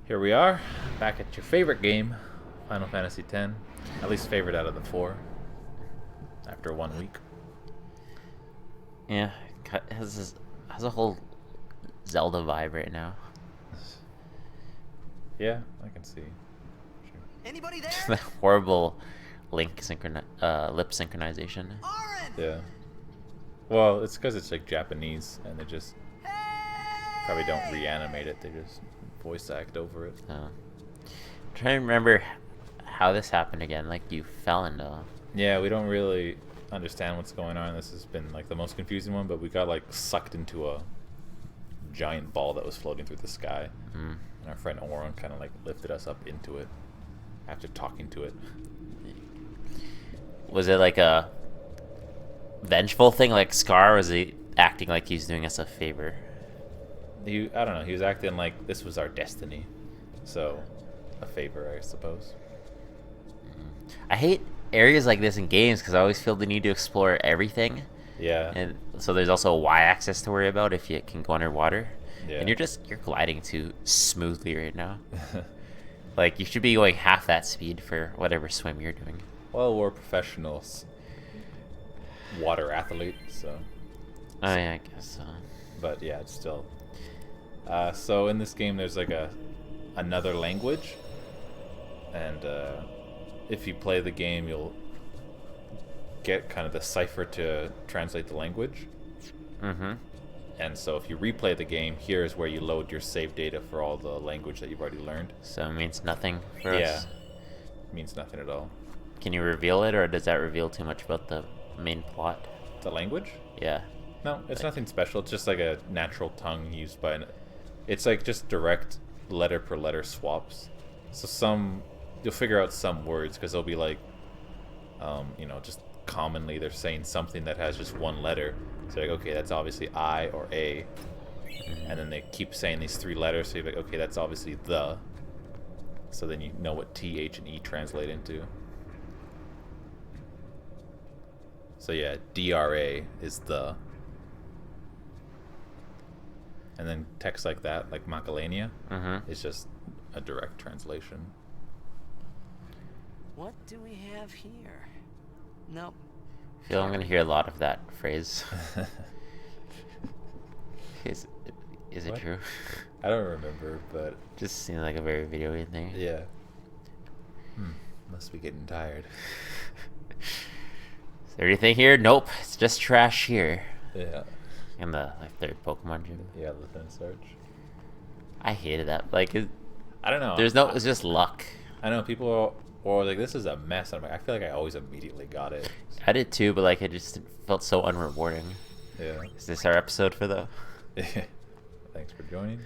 Here we are, back at your favorite game, Final Fantasy X. At least favorite out of the four, after 1 week. Yeah, has a whole Zelda vibe right now. Yeah, I can see. Sure. Anybody The there? horrible lip synchronization. Orin! Yeah. Well, it's because it's like Japanese, and they just probably don't reanimate it. They just voice act over it. I'm trying to remember how this happened again. Like you fell into. Yeah, we don't really understand what's going on. This has been like the most confusing one, but we got like sucked into a giant ball that was floating through the sky. Mm. And our friend Oron kind of like lifted us up into it after talking to it. Was it like a vengeful thing, like Scar? Or was he acting like he's doing us a favor? I don't know. He was acting like this was our destiny, so a favor, I suppose. I hate areas like this in games because I always feel the need to explore everything. Yeah. And so there's also a y-axis to worry about if you can go underwater. Yeah. And you're gliding too smoothly right now. Like you should be going half that speed for whatever swim you're doing. Well, we're professionals, water athletes, so. Oh yeah, I guess so. But yeah, it's still. So in this game, there's like another language, and if you play the game, you'll get kind of the cipher to translate the language. Mm-hmm. And so if you replay the game, here is where you load your save data for all the language that you've already learned. So it means nothing for Yeah. us. Means nothing at all. Can you reveal it, or does that reveal too much about the main plot? The language? Yeah. No, it's nothing special. It's just like a natural tongue used by it's like just direct letter per letter swaps. So you'll figure out some words because they'll be like, just commonly they're saying something that has just one letter. So like, okay, that's obviously I or A. And then they keep saying these three letters. So you're like, okay, that's obviously the. So then you know what T, H, and E translate into. So yeah, DRA is the. And then text like that, like Macalania, is just a direct translation. What do we have here? Nope. I feel I'm gonna hear a lot of that phrase. Is it What? true? I don't remember, but Just seems like a very video game thing. yeah. Must be getting tired. Is there anything here? Nope. It's just trash here. Yeah. In the third Pokemon gym. Yeah, Lieutenant Sarge. I hated that. Like, I don't know. it's just luck. I know people were like, this is a mess. I'm like, I feel like I always immediately got it. I did too, but like it just felt so unrewarding. Yeah. Is this our episode for the? Thanks for joining.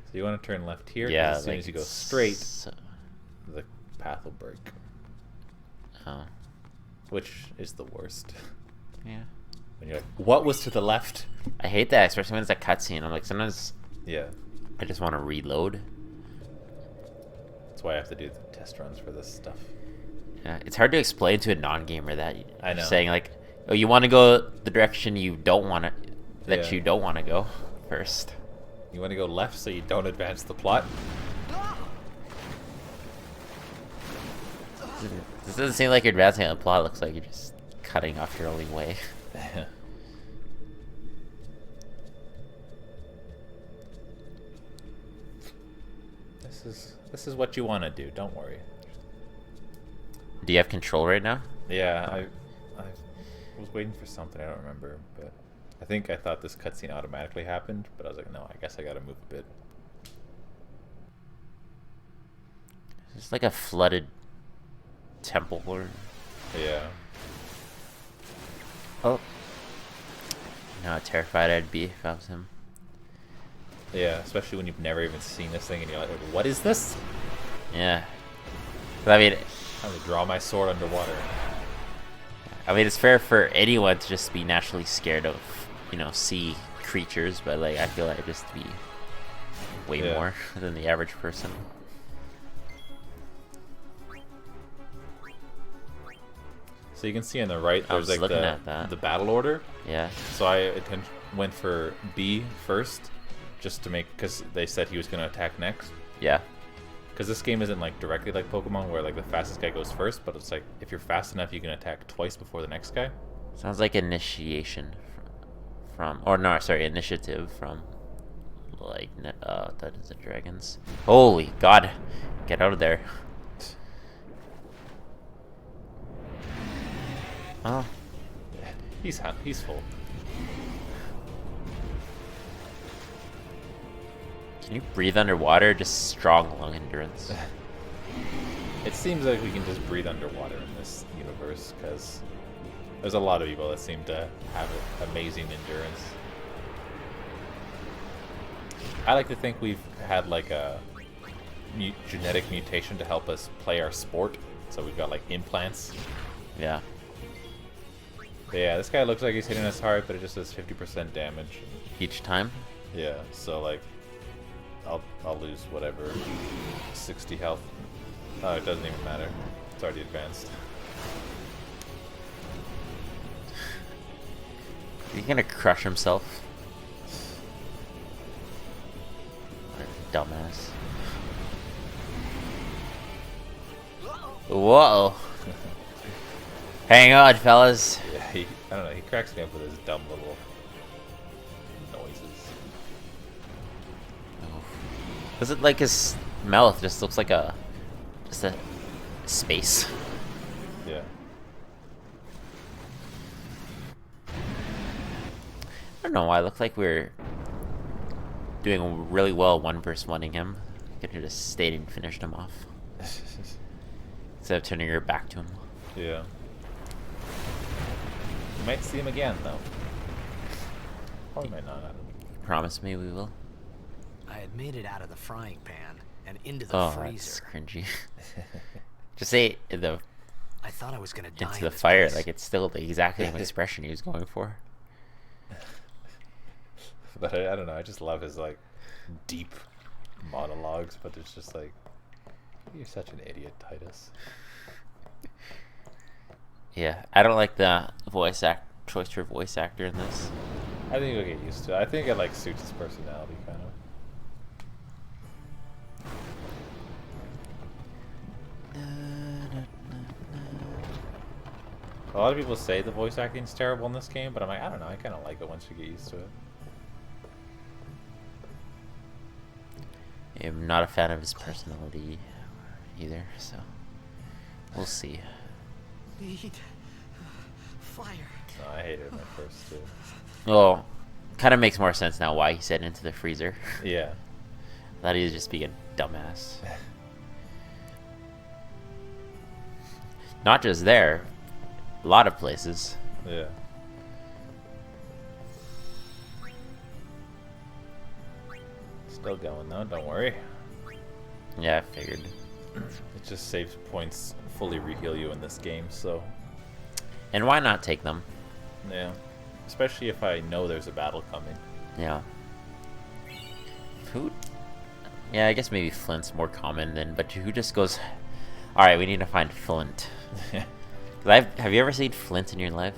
So you want to turn left here? 'Cause Yeah. as soon like, as you go straight, so- the path will break. oh. Which is the worst. Yeah. When you're like, what was to the left? I hate that, especially when it's a cutscene. I'm like, sometimes Yeah. I just want to reload. That's why I have to do the test runs for this stuff. Yeah, it's hard to explain to a non-gamer that I know. you're saying like, oh, you want to go the direction you don't want to, Yeah. you don't want to go first. You want to go left so you don't advance the plot? This doesn't seem like you're advancing on the plot. It looks like you're just cutting off your only way. This is what you want to do. Don't worry. Do you have control right now? Yeah, I was waiting for something. I don't remember, but I thought this cutscene automatically happened, but I was like, no, I guess I gotta move a bit. It's like a flooded temple or. Yeah. Oh. You know how terrified I'd be if I was him. Yeah, especially when you've never even seen this thing and you're like, what is this? Yeah. But I mean, I'm gonna draw my sword underwater. it's fair for anyone to just be naturally scared of, sea creatures, but like I feel like I'd just be way Yeah. more than the average person. So you can see on the right, I there's was like looking at that. the battle order. Yeah. So I went for B first, just to make, because they said he was gonna attack next. Yeah. Because this game isn't like directly like Pokemon where like the fastest guy goes first, but it's like if you're fast enough, you can attack twice before the next guy. Sounds like initiation from or no, sorry, initiative from like Dungeons and Dragons. Holy God, get out of there! Oh, He's full. can you breathe underwater? Just strong lung endurance. It seems like we can just breathe underwater in this universe because there's a lot of people that seem to have amazing endurance. I like to think we've had like a genetic mutation to help us play our sport. So we've got like implants. Yeah. But yeah, this guy looks like he's hitting us hard, but it just does 50% damage. Each time. Yeah, so like I'll lose whatever 60 health. Oh, it doesn't even matter. It's already advanced. He's gonna crush himself. What a dumbass. Whoa. Hang on, fellas. Yeah, I don't know, he cracks me up with his dumb little noises. Does it like his mouth just looks like a space? Yeah. I don't know why. It looked like we were doing really well 1v1ing him. Could have just stayed and finished him off instead of turning your back to him. Yeah. You might see him again, though. Probably might not. I don't know. Promise me we will. I had made it out of the frying pan and into the That's freezer. cringy. Just say I thought I was gonna die into in the this fire, place. like it's still the exact same expression he was going for. But I don't know. I just love his like deep monologues. But it's just like, you're such an idiot, Titus. Yeah, I don't like the choice for voice actor in this. I think you'll get used to it. I think it like suits his personality kind of. A lot of people say the voice acting's terrible in this game, but I'm like, I don't know. I kind of like it once you get used to it. I'm not a fan of his personality either, so we'll see. Need fire. No, I hated him at first too. Well, kind of makes more sense now why he said into the freezer. Yeah. That he's just being a dumbass. Not just there, a lot of places. Yeah. Still going though, don't worry. Yeah, I figured. It just saves points, fully reheal you in this game, so And why not take them? yeah. Especially if I know there's a battle coming. Yeah. Who? Yeah, I guess maybe Flint's more common than, but who just goes, alright, we need to find Flint. Have you ever seen Flint in your life?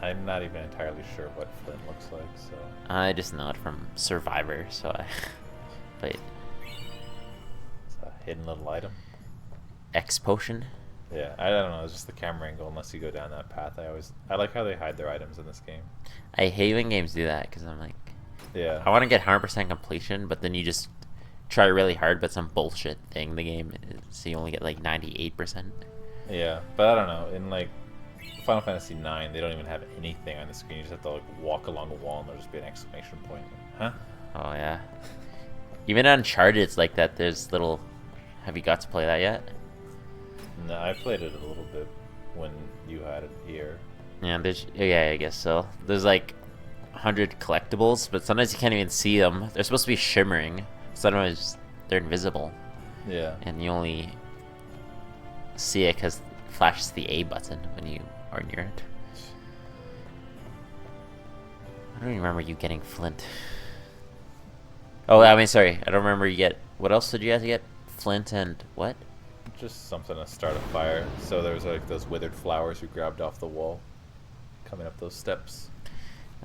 I'm not even entirely sure what Flint looks like, so I just know it from Survivor, so I played it's a hidden little item. X Potion. Yeah, I don't know, it's just the camera angle unless you go down that path. I like how they hide their items in this game. I hate when games do that, because I'm like, Yeah. I want to get 100% completion, but then you just try really hard, but some bullshit thing the game is, so you only get like 98%. Yeah, but I don't know, in like Final Fantasy 9, they don't even have anything on the screen. You just have to like walk along a wall and there'll just be an exclamation point. Huh? Oh yeah. Even Uncharted, it's like that. There's little. Have you got to play that yet? No, I played it a little bit when you had it here. Yeah, I guess so. There's like 100 collectibles, but sometimes you can't even see them. They're supposed to be shimmering. Sometimes they're invisible, Yeah. and you only see it because it flashes the A button when you are near it. I don't even remember you getting Flint. Oh, I mean, sorry. I don't remember you get... What else did you have to get? Flint and what? Just something to start a fire. So there was like those withered flowers you grabbed off the wall coming up those steps.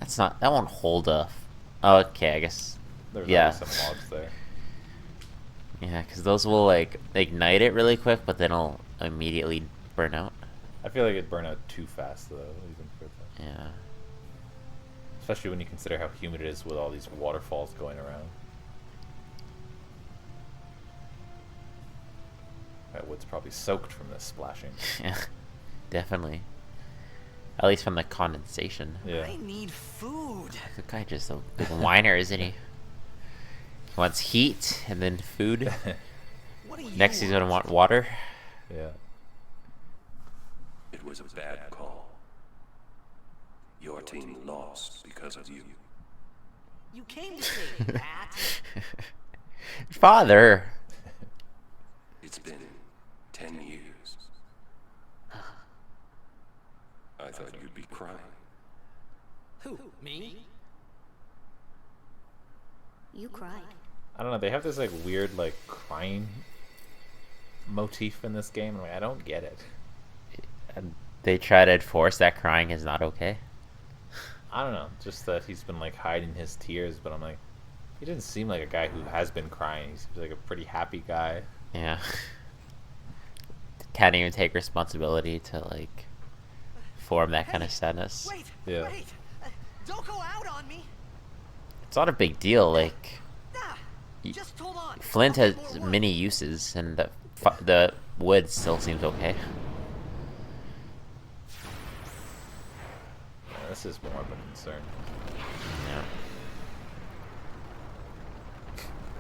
That's not... That won't hold a... Oh, okay, I guess... There's Yeah. always some logs there. Yeah, because those will like ignite it really quick, but then it'll immediately burn out. I feel like it'd burn out too fast though, even for that. Yeah. Especially when you consider how humid it is with all these waterfalls going around. That wood's probably soaked from this splashing. Yeah, definitely. At least from the condensation. Yeah. I need food. The guy just a big whiner, isn't he? He wants heat and then food. What do you Next he's gonna want water. Yeah. It was a bad call. Your team lost because of you. You came to save me, Pat. Father! It's been 10 years. I thought you'd be crying. Who? Me? You cried. I don't know, they have this like weird like crying motif in this game, and like, I don't get it. And they try to enforce that crying is not okay. I don't know, just that he's been like hiding his tears, but I'm like, he didn't seem like a guy who has been crying. He seems like a pretty happy guy. Yeah. Can't even take responsibility to like form that kind of sadness. Wait, Yeah. wait. Don't go out on me. It's not a big deal. Like Ah, Y- just hold on. Flint I'll has get more wood. many uses, and the wood still seems okay. Yeah, this is more of a concern. Yeah.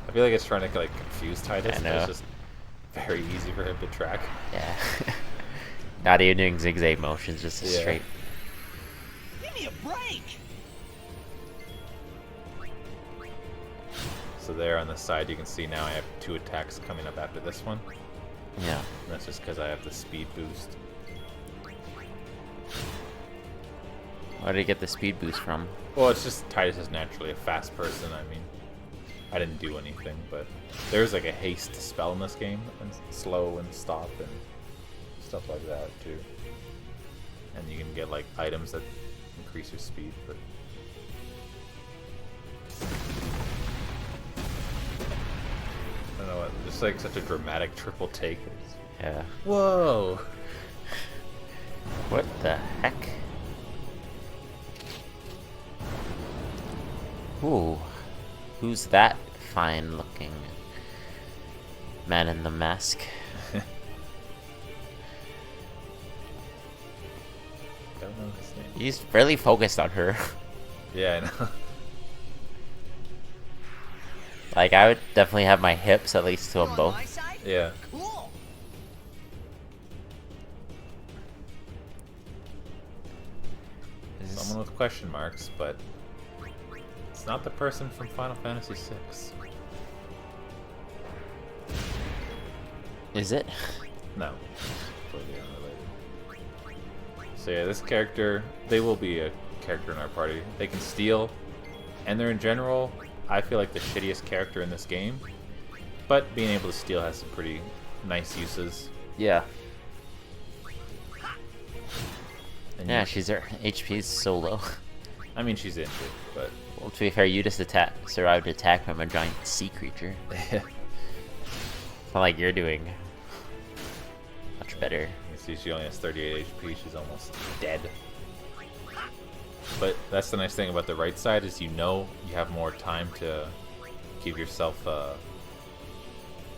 I feel like it's trying to like confuse Titus, I but know. it's just very easy for him to track. Yeah. Not even doing zigzag motions, just a Yeah. straight. Give me a break. So there on the side, you can see now I have 2 attacks coming up after this one. Yeah. And that's just because I have the speed boost. Where did he get the speed boost from? Well, it's just Titus is naturally a fast person. I mean, I didn't do anything, but there's like a haste spell in this game, and slow and stop and stuff like that too. And you can get like items that increase your speed, but I don't know what. Just like such a dramatic triple take. Yeah. Whoa! What the heck? Ooh. Who's that fine looking man in the mask? Don't know his name. He's really focused on her. Yeah, I know. Like, I would definitely have my hips at least to You're them on both. my side? Yeah. Cool. Someone with question marks, but it's not the person from Final Fantasy VI. Is it? No. Completely unrelated. So yeah, this character, they will be a character in our party. They can steal, and they're in general, I feel like the shittiest character in this game. But being able to steal has some pretty nice uses. Yeah. And Yeah, you- she's her HP is so low. I mean, she's injured, but Well, to be fair, you just survived attack from a giant sea creature. It's not like you're doing much better. you see she only has 38 HP. She's almost dead. But that's the nice thing about the right side is you know you have more time to keep yourself,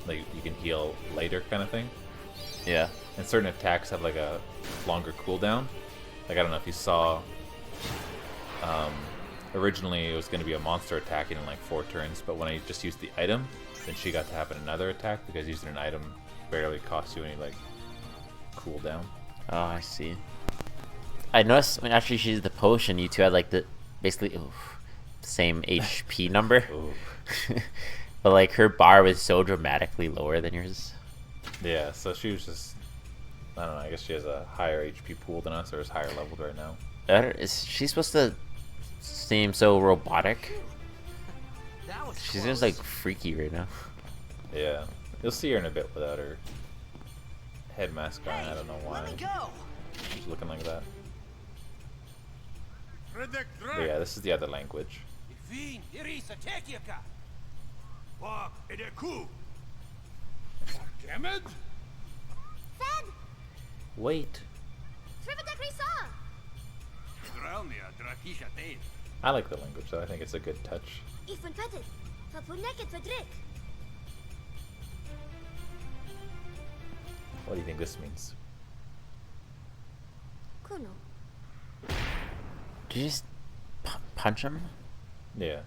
like you can heal later kind of thing. Yeah. And certain attacks have like a longer cooldown. Like I don't know if you saw, originally it was going to be a monster attacking in like 4 turns, but when I just used the item, then she got to have another attack because using an item barely costs you any like cooldown. Oh, I see. I noticed when after she used the potion, you two had like the basically same HP number, Ooh. but like her bar was so dramatically lower than yours. Yeah, so she was just, I don't know, I guess she has a higher HP pool than us or is higher leveled right now. Is she supposed to seem so robotic? That was She close. seems like freaky right now. Yeah, you'll see her in a bit without her head mask on. I don't know why Let me go. she's looking like that. But yeah, this is the other language. Fed! Wait. Trividakrisa! I like the language, though. I think it's a good touch. Ifun Petit. Fapuneket Fedrik. What do you think this means? Kuno. Did you just punch him? Yeah.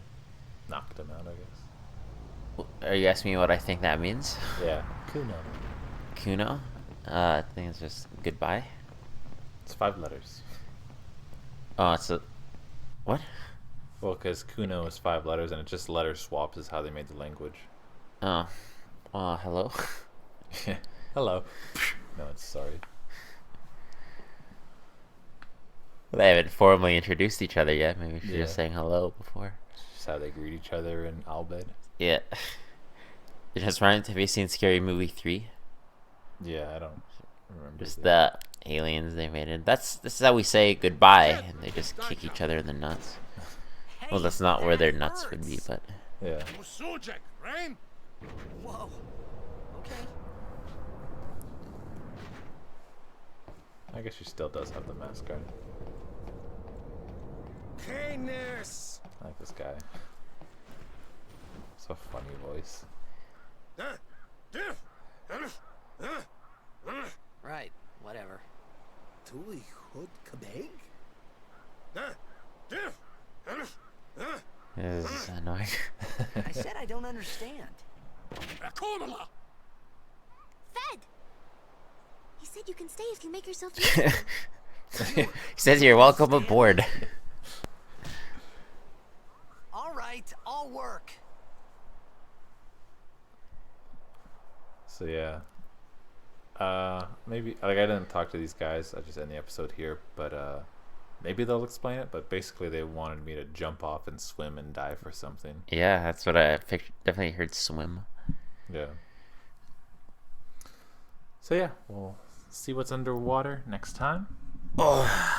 Knocked him out, I guess. Are you asking me what I think that means? Yeah. Kuno. Kuno? I think it's just goodbye. It's 5 letters. Oh, it's a... What? Well, because Kuno is 5 letters, and it's just letter swaps is how they made the language. Oh. Hello? Hello. No, it's sorry. They haven't formally introduced each other yet. Maybe she's Yeah. just saying hello before. Just how they greet each other in Bhed. Yeah. Just Ryan, have you seen Scary Movie 3? Yeah, I don't remember. Just the aliens they made it. This is how we say goodbye, and they just kick each other in the nuts. Well, that's not where their nuts would be, but... Yeah. Whoa. Okay. I guess she still does have the mask on. Kindness. I like this guy. So funny voice. Right. Whatever. Tuli Hood Kabeg? This is annoying. I said I don't understand. Fed! He said you can stay if you make yourself useful. He says you're welcome aboard. All right, I'll work. So yeah. Maybe like I didn't talk to these guys. I just end the episode here, but maybe they'll explain it. But basically, they wanted me to jump off and swim and dive for something. Yeah, that's what I definitely heard swim. Yeah. So yeah, we'll see what's underwater next time. Oh.